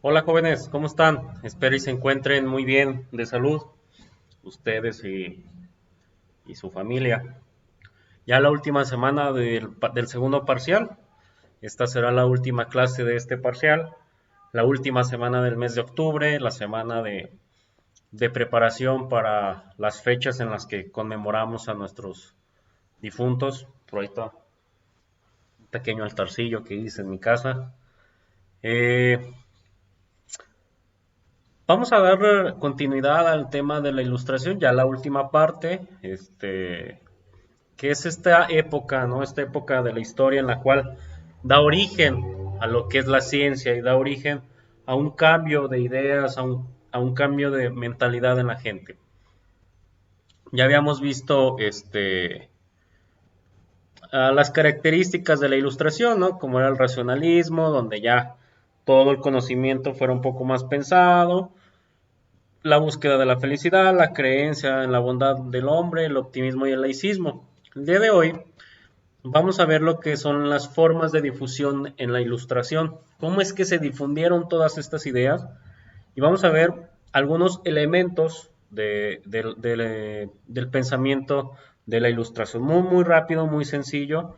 Hola jóvenes, ¿cómo están? Espero y se encuentren muy bien de salud, ustedes y su familia. Ya la última semana del segundo parcial, esta será la última clase de este parcial, la última semana del mes de octubre, la semana de preparación para las fechas en las que conmemoramos a nuestros difuntos. Por ahí está un pequeño altarcillo que hice en mi casa. Eh, Vamos a dar continuidad al tema de la ilustración, ya la última parte, que es esta época, ¿no? Esta época de la historia en la cual da origen a lo que es la ciencia y da origen a un cambio de ideas, a un cambio de mentalidad en la gente. Ya habíamos visto a las características de la ilustración, ¿no? Como era el racionalismo, donde ya todo el conocimiento fuera un poco más pensado, la búsqueda de la felicidad, la creencia en la bondad del hombre, el optimismo y el laicismo. El día de hoy vamos a ver lo que son las formas de difusión en la ilustración, cómo es que se difundieron todas estas ideas y vamos a ver algunos elementos del pensamiento de la ilustración. Muy, muy rápido, muy sencillo,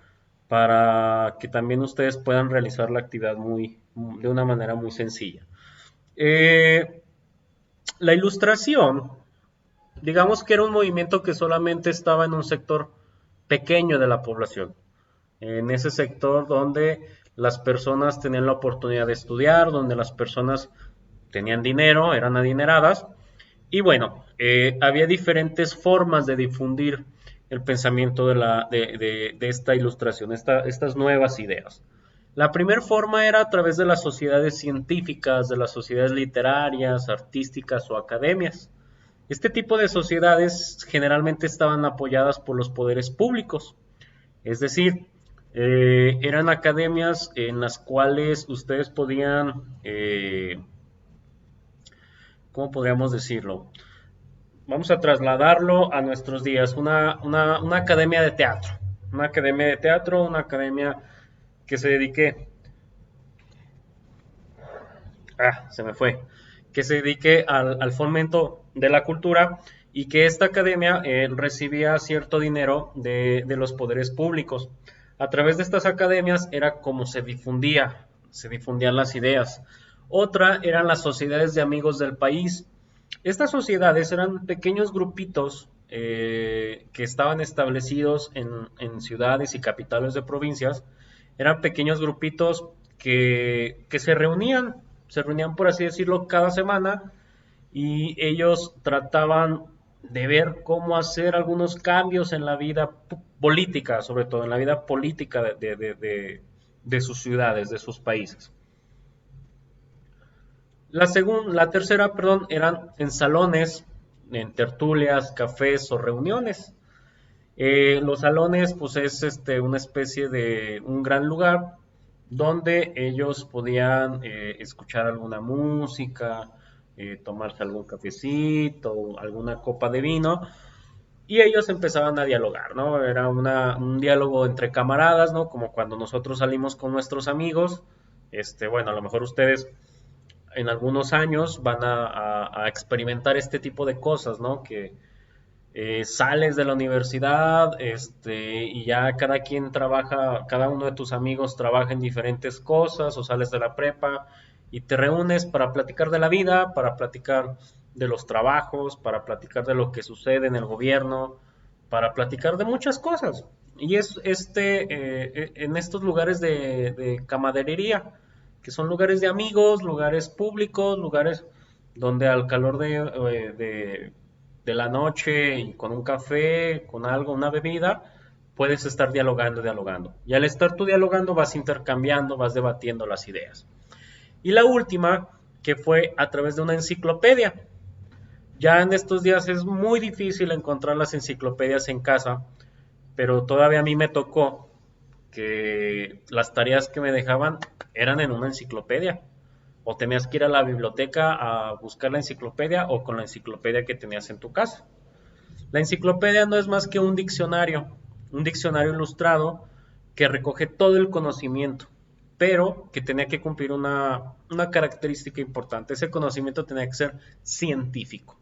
para que también ustedes puedan realizar la actividad de una manera muy sencilla. Eh, la ilustración, digamos que era un movimiento que solamente estaba en un sector pequeño de la población, en ese sector donde las personas tenían la oportunidad de estudiar, donde las personas tenían dinero, eran adineradas, y bueno, había diferentes formas de difundir el pensamiento de esta ilustración, estas nuevas ideas. La primera forma era a través de las sociedades científicas, de las sociedades literarias, artísticas o academias. Este tipo de sociedades generalmente estaban apoyadas por los poderes públicos, es decir, eran academias en las cuales ustedes podían, ¿cómo podríamos decirlo? Vamos a trasladarlo a nuestros días, una academia de teatro, una academia que se dedique, se me fue, que se dedique al fomento de la cultura y que esta academia recibía cierto dinero de los poderes públicos. A través de estas academias era como se difundían las ideas. Otra eran las sociedades de amigos del país. Estas sociedades eran pequeños grupitos que estaban establecidos en ciudades y capitales de provincias. Eran pequeños grupitos que se reunían por así decirlo cada semana y ellos trataban de ver cómo hacer algunos cambios en la vida política, sobre todo en la vida política de sus ciudades, de sus países. La tercera, perdón, eran en salones, en tertulias, cafés o reuniones. Los salones, pues es una especie de un gran lugar donde ellos podían escuchar alguna música, tomarse algún cafecito, alguna copa de vino, y ellos empezaban a dialogar, ¿no? Era un diálogo entre camaradas, ¿no? Como cuando nosotros salimos con nuestros amigos, bueno, a lo mejor ustedes en algunos años van a experimentar este tipo de cosas, ¿no? Que sales de la universidad, y ya cada quien trabaja, cada uno de tus amigos trabaja en diferentes cosas, o sales de la prepa y te reúnes para platicar de la vida, para platicar de los trabajos, para platicar de lo que sucede en el gobierno, para platicar de muchas cosas. Y es en estos lugares de camaradería, que son lugares de amigos, lugares públicos, lugares donde al calor de la noche y con un café, con algo, una bebida, puedes estar dialogando, dialogando. Y al estar tú dialogando vas intercambiando, vas debatiendo las ideas. Y la última, que fue a través de una enciclopedia. Ya en estos días es muy difícil encontrar las enciclopedias en casa, pero todavía a mí me tocó que las tareas que me dejaban eran en una enciclopedia. O tenías que ir a la biblioteca a buscar la enciclopedia o con la enciclopedia que tenías en tu casa. La enciclopedia no es más que un diccionario ilustrado que recoge todo el conocimiento. pero que tenía que cumplir una característica importante. Ese conocimiento tenía que ser científico.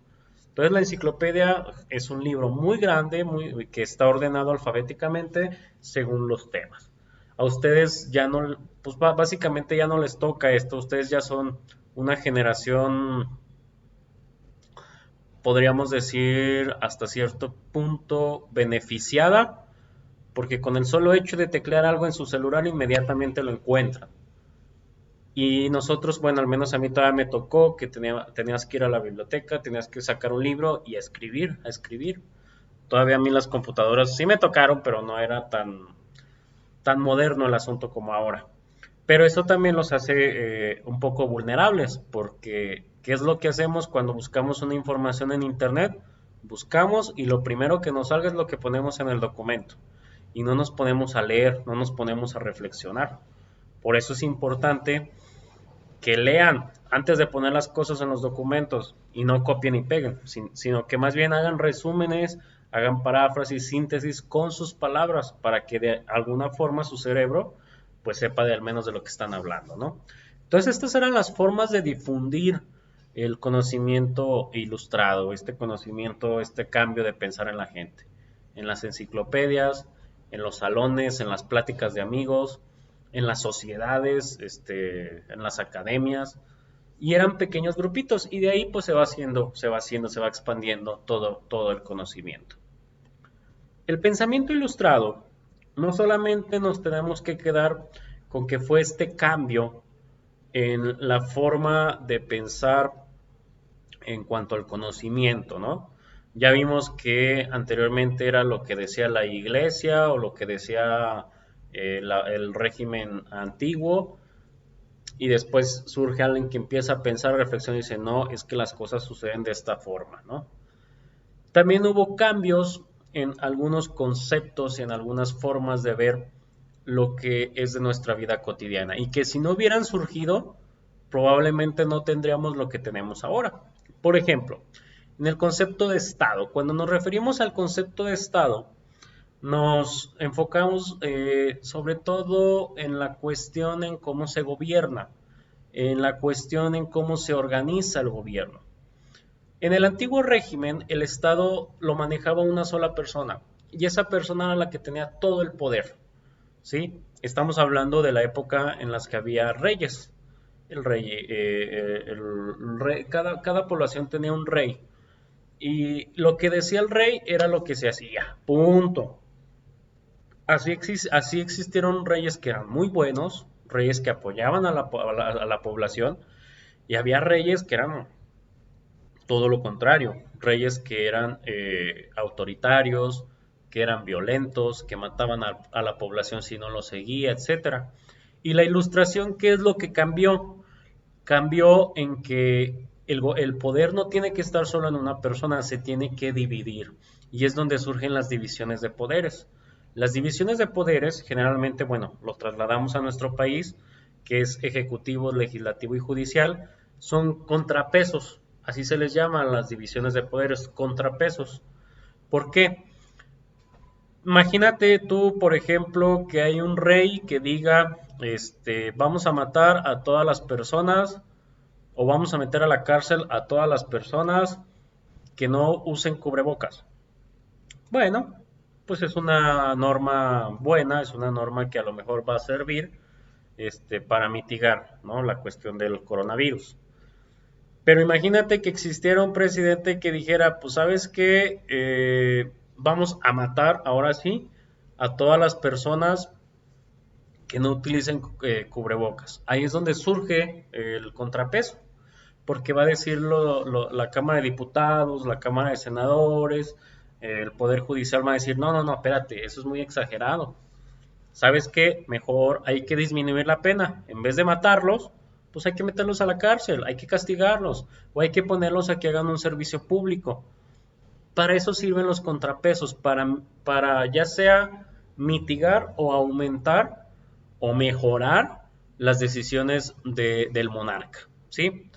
Entonces la enciclopedia es un libro muy grande, que está ordenado alfabéticamente según los temas. A ustedes ya no, pues básicamente ya no les toca esto, ustedes ya son una generación, podríamos decir, hasta cierto punto beneficiada, porque con el solo hecho de teclear algo en su celular inmediatamente lo encuentran. Y nosotros, bueno, al menos a mí todavía me tocó que tenías que ir a la biblioteca, tenías que sacar un libro y a escribir, a escribir. Todavía a mí las computadoras sí me tocaron, pero no era tan moderno el asunto como ahora. Pero eso también los hace un poco vulnerables, porque ¿qué es lo que hacemos cuando buscamos una información en Internet? Buscamos y lo primero que nos salga es lo que ponemos en el documento. Y no nos ponemos a leer, no nos ponemos a reflexionar. Por eso es importante que lean antes de poner las cosas en los documentos y no copien y peguen, sino que más bien hagan resúmenes, hagan paráfrasis, síntesis con sus palabras para que de alguna forma su cerebro pues sepa de al menos de lo que están hablando, ¿no? Entonces estas eran las formas de difundir el conocimiento ilustrado, este conocimiento, este cambio de pensar en la gente, en las enciclopedias, en los salones, en las pláticas de amigos, en las sociedades, en las academias, y eran pequeños grupitos, y de ahí pues se va expandiendo todo el conocimiento. El pensamiento ilustrado, no solamente nos tenemos que quedar con que fue este cambio en la forma de pensar en cuanto al conocimiento, ¿no? Ya vimos que anteriormente era lo que decía la iglesia o lo que decía el régimen antiguo, y después surge alguien que empieza a pensar, reflexiona y dice, no, es que las cosas suceden de esta forma, ¿no? También hubo cambios en algunos conceptos y en algunas formas de ver lo que es de nuestra vida cotidiana, y que si no hubieran surgido, probablemente no tendríamos lo que tenemos ahora. Por ejemplo, en el concepto de Estado, cuando nos referimos al concepto de Estado, nos enfocamos sobre todo en la cuestión en cómo se gobierna, en la cuestión en cómo se organiza el gobierno. En el antiguo régimen, el Estado lo manejaba una sola persona, y esa persona era la que tenía todo el poder, ¿sí? Estamos hablando de la época en las que había reyes. Cada población tenía un rey, y lo que decía el rey era lo que se hacía, punto. Así existieron reyes que eran muy buenos, reyes que apoyaban a la población, y había reyes que eran todo lo contrario, reyes que eran autoritarios, que eran violentos, que mataban a la población si no lo seguía, etcétera. Y la ilustración, ¿qué es lo que cambió? Cambió en que el poder no tiene que estar solo en una persona, se tiene que dividir. Y es donde surgen las divisiones de poderes. Las divisiones de poderes, generalmente, bueno, lo trasladamos a nuestro país, que es ejecutivo, legislativo y judicial, son contrapesos. Así se les llama a las divisiones de poderes, contrapesos. ¿Por qué? Imagínate tú, por ejemplo, que hay un rey que diga, vamos a matar a todas las personas o vamos a meter a la cárcel a todas las personas que no usen cubrebocas. Bueno, pues es una norma buena, es una norma que a lo mejor va a servir para mitigar, ¿no?, la cuestión del coronavirus. Pero imagínate que existiera un presidente que dijera, pues sabes qué, vamos a matar ahora sí a todas las personas que no utilicen cubrebocas. Ahí es donde surge el contrapeso, porque va a decir la Cámara de Diputados, la Cámara de Senadores, el Poder Judicial va a decir, no, espérate, eso es muy exagerado. ¿Sabes qué? Mejor hay que disminuir la pena. En vez de matarlos, pues hay que meterlos a la cárcel, hay que castigarlos, o hay que ponerlos a que hagan un servicio público. Para eso sirven los contrapesos, para ya sea mitigar o aumentar o mejorar las decisiones del monarca, ¿sí?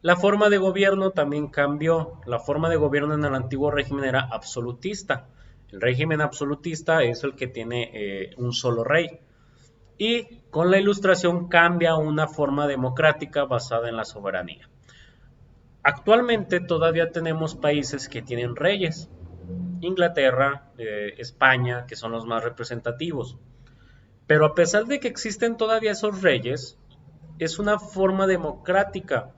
La forma de gobierno también cambió. La forma de gobierno en el antiguo régimen era absolutista. El régimen absolutista es el que tiene un solo rey. y con la Ilustración cambia a una forma democrática basada en la soberanía. Actualmente todavía tenemos países que tienen reyes, Inglaterra, España, que son los más representativos. Pero a pesar de que existen todavía esos reyes, es una forma democrática,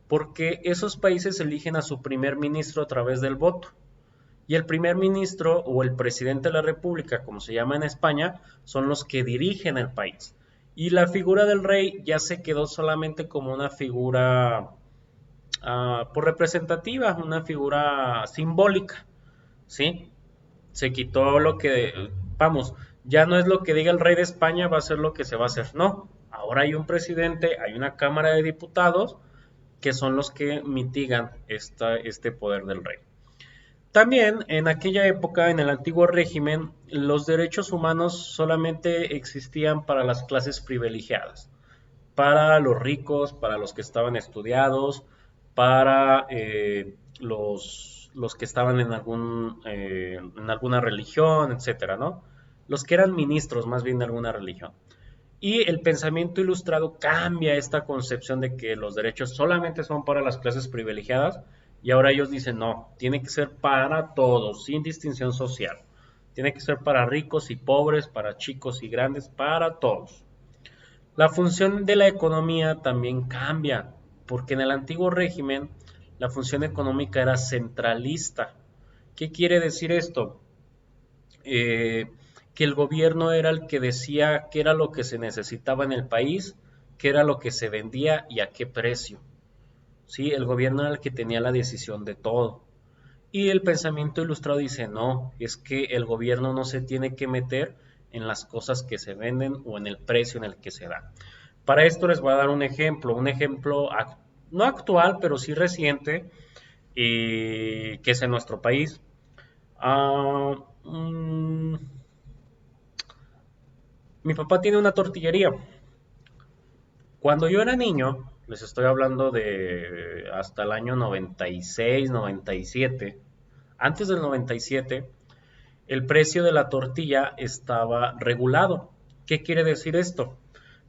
porque esos países eligen a su primer ministro a través del voto. Y el primer ministro o el presidente de la República, como se llama en España, son los que dirigen el país. Y la figura del rey ya se quedó solamente como una figura por representativa, una figura simbólica, ¿sí? Se quitó lo que, vamos, ya no es lo que diga el rey de España, va a ser lo que se va a hacer, no. Ahora hay un presidente, hay una Cámara de Diputados que son los que mitigan este poder del rey. También en aquella época, en el antiguo régimen, los derechos humanos solamente existían para las clases privilegiadas, para los ricos, para los que estaban estudiados, para los que estaban en alguna religión, etcétera, ¿no? Los que eran ministros más bien de alguna religión. Y el pensamiento ilustrado cambia esta concepción de que los derechos solamente son para las clases privilegiadas y ahora ellos dicen no, tiene que ser para todos, sin distinción social. Tiene que ser para ricos y pobres, para chicos y grandes, para todos. La función de la economía también cambia, porque en el antiguo régimen la función económica era centralista. ¿Qué quiere decir esto? Que el gobierno era el que decía qué era lo que se necesitaba en el país, qué era lo que se vendía y a qué precio. ¿Sí? El gobierno era el que tenía la decisión de todo. Y el pensamiento ilustrado dice, no, es que el gobierno no se tiene que meter en las cosas que se venden o en el precio en el que se da. Para esto les voy a dar un ejemplo no actual, pero sí reciente, que es en nuestro país. Ah, mm, Mi papá tiene una tortillería. Cuando yo era niño, les estoy hablando de hasta el año 96, 97, antes del 97, el precio de la tortilla estaba regulado. ¿Qué quiere decir esto?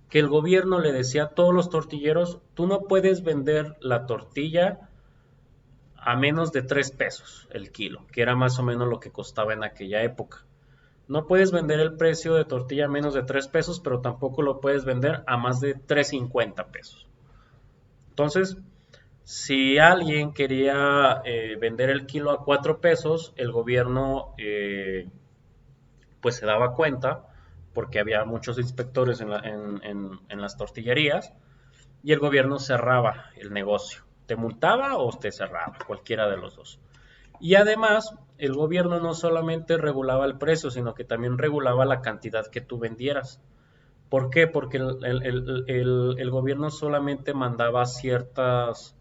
Que el gobierno le decía a todos los tortilleros, tú no puedes vender la tortilla a menos de 3 pesos el kilo, que era más o menos lo que costaba en aquella época. No puedes vender el precio de tortilla a menos de 3 pesos, pero tampoco lo puedes vender a más de 3.50 pesos. Entonces, si alguien quería vender el kilo a 4 pesos, el gobierno pues se daba cuenta, porque había muchos inspectores en las tortillerías, y el gobierno cerraba el negocio. Te multaba o te cerraba, cualquiera de los dos. Y además, el gobierno no solamente regulaba el precio, sino que también regulaba la cantidad que tú vendieras. ¿Por qué? Porque el gobierno solamente mandaba ciertas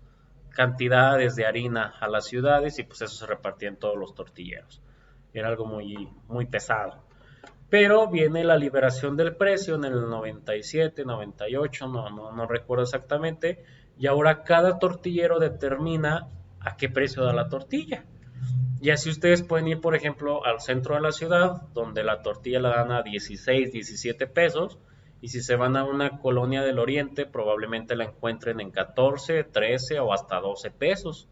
cantidades de harina a las ciudades y pues eso se repartía en todos los tortilleros. Era algo muy, muy pesado. Pero viene la liberación del precio en el 97, 98, no recuerdo exactamente, y ahora cada tortillero determina a qué precio da la tortilla. Y así ustedes pueden ir, por ejemplo, al centro de la ciudad, donde la tortilla la dan a 16, 17 pesos, y si se van a una colonia del oriente, probablemente la encuentren en 14, 13 o hasta 12 pesos.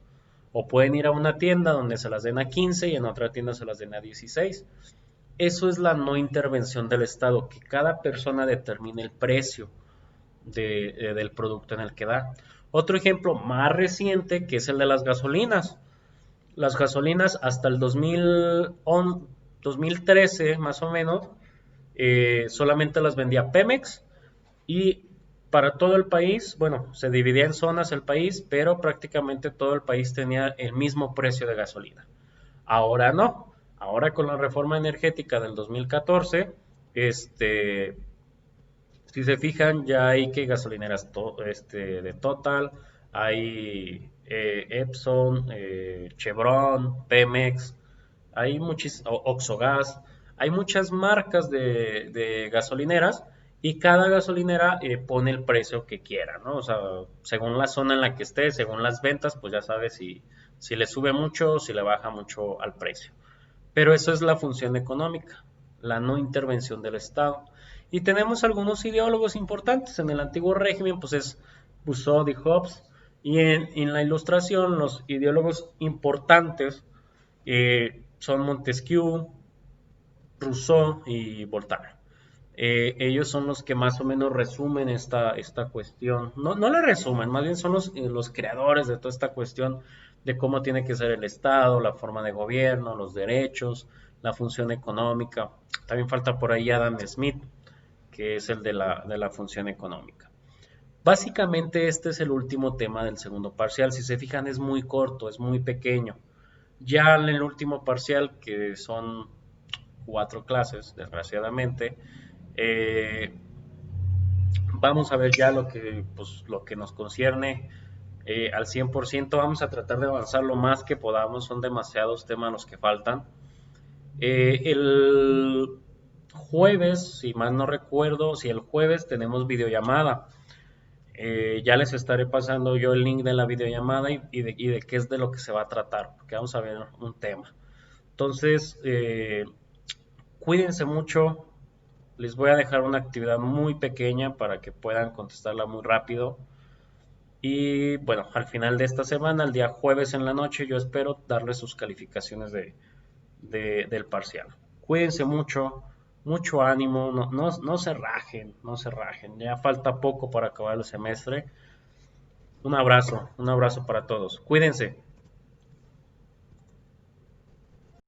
O pueden ir a una tienda donde se las den a 15 y en otra tienda se las den a 16. Eso es la no intervención del Estado, que cada persona determine el precio del producto en el que da. Otro ejemplo más reciente, que es el de las gasolinas. Las gasolinas hasta el 2013 más o menos, solamente las vendía Pemex y para todo el país, bueno, se dividía en zonas el país, pero prácticamente todo el país tenía el mismo precio de gasolina. Ahora no, ahora con la reforma energética del 2014, si se fijan, ya hay que gasolineras de Total, hay Epson, Chevron, Pemex, hay Oxogas, hay muchas marcas de gasolineras y cada gasolinera pone el precio que quiera, ¿no? O sea, según la zona en la que esté, según las ventas, pues ya sabes si le sube mucho o si le baja mucho al precio. Pero eso es la función económica, la no intervención del Estado. Y tenemos algunos ideólogos importantes. En el antiguo régimen, pues es Rousseau y Hobbes. Y en la Ilustración, los ideólogos importantes son Montesquieu, Rousseau y Voltaire. Ellos son los que más o menos resumen esta cuestión. No, no la resumen, más bien son los creadores de toda esta cuestión de cómo tiene que ser el Estado, la forma de gobierno, los derechos, la función económica. También falta por ahí Adam Smith, que es el de la función económica. Básicamente este es el último tema del segundo parcial. Si se fijan es muy corto, es muy pequeño. Ya en el último parcial, que son 4 clases, desgraciadamente, eh, vamos a ver ya lo que nos concierne al 100%. Vamos a tratar de avanzar lo más que podamos. Son demasiados temas los que faltan. El jueves, si mal no recuerdo, si el jueves tenemos videollamada. Ya les estaré pasando yo el link de la videollamada y de qué es de lo que se va a tratar, porque vamos a ver un tema. Entonces, cuídense mucho. Les voy a dejar una actividad muy pequeña para que puedan contestarla muy rápido. Y bueno, al final de esta semana, el día jueves en la noche, yo espero darles sus calificaciones del parcial. Cuídense mucho, mucho ánimo, no se rajen, no se rajen. Ya falta poco para acabar el semestre. Un abrazo para todos. Cuídense.